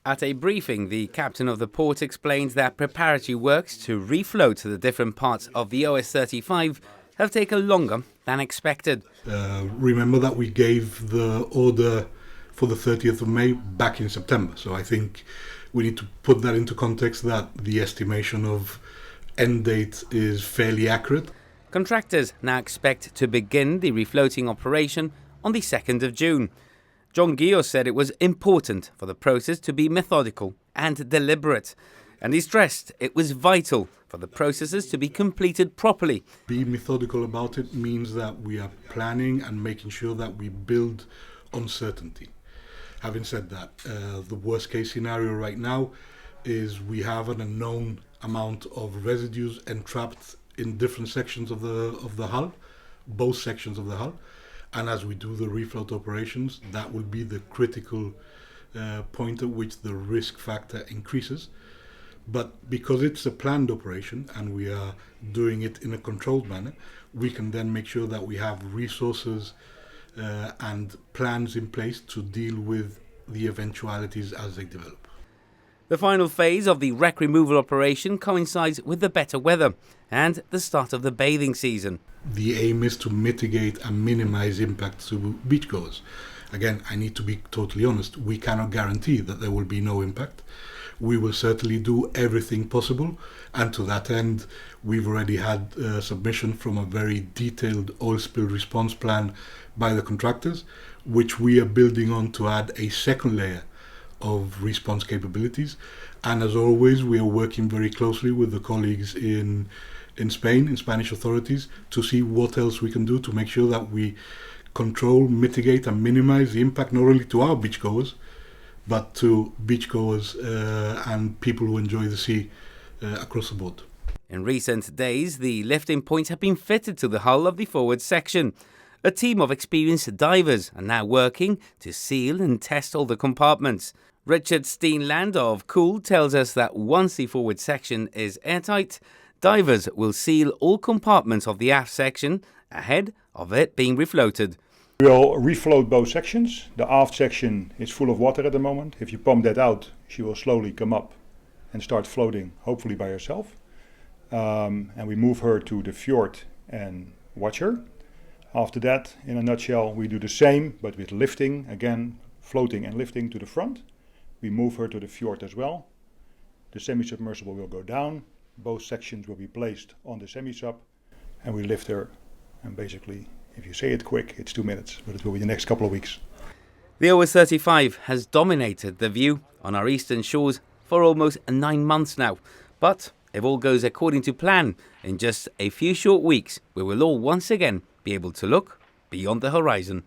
At a briefing, the captain of the port explained that preparatory works to refloat the different parts of the OS35 have taken longer than expected. Remember that we gave the order for the 30th of May back in September, so I think we need to put that into context, that the estimation of end date is fairly accurate. Contractors now expect to begin the refloating operation on the 2nd of June. John Guillot said it was important for the process to be methodical and deliberate, and he stressed it was vital for the processes to be completed properly. Be methodical about it means that we are planning and making sure that we build on certainty. Having said that, the worst case scenario right now is we have an unknown amount of residues entrapped in different sections of the hull, both sections of the hull. And as we do the refloat operations, that will be the critical point at which the risk factor increases. But because it's a planned operation and we are doing it in a controlled manner, we can then make sure that we have resources and plans in place to deal with the eventualities as they develop. The final phase of the wreck removal operation coincides with the better weather and the start of the bathing season. The aim is to mitigate and minimize impact to beachgoers. Again, I need to be totally honest, we cannot guarantee that there will be no impact. We will certainly do everything possible, and to that end we've already had submission from a very detailed oil spill response plan by the contractors, which we are building on to add a second layer of response capabilities. And as always, we are working very closely with the colleagues in Spain, in Spanish authorities, to see what else we can do to make sure that we control, mitigate and minimize the impact not only to our beachgoers, but to beachgoers and people who enjoy the sea across the board. In recent days, the lifting points have been fitted to the hull of the forward section. A team of experienced divers are now working to seal and test all the compartments. Richard Steenland of Cool tells us that once the forward section is airtight, divers will seal all compartments of the aft section ahead of it being refloated. We'll refloat both sections. The aft section is full of water at the moment. If you pump that out, she will slowly come up and start floating, hopefully by herself. And we move her to the fjord and watch her. After that, in a nutshell, we do the same, but with lifting, again, floating and lifting to the front. We move her to the fjord as well. The semi-submersible will go down. Both sections will be placed on the semi-sub, and we lift her. And basically, if you say it quick, it's 2 minutes, but it will be the next couple of weeks. The OS35 has dominated the view on our eastern shores for almost 9 months now. But if all goes according to plan, in just a few short weeks, we will all once again be able to look beyond the horizon.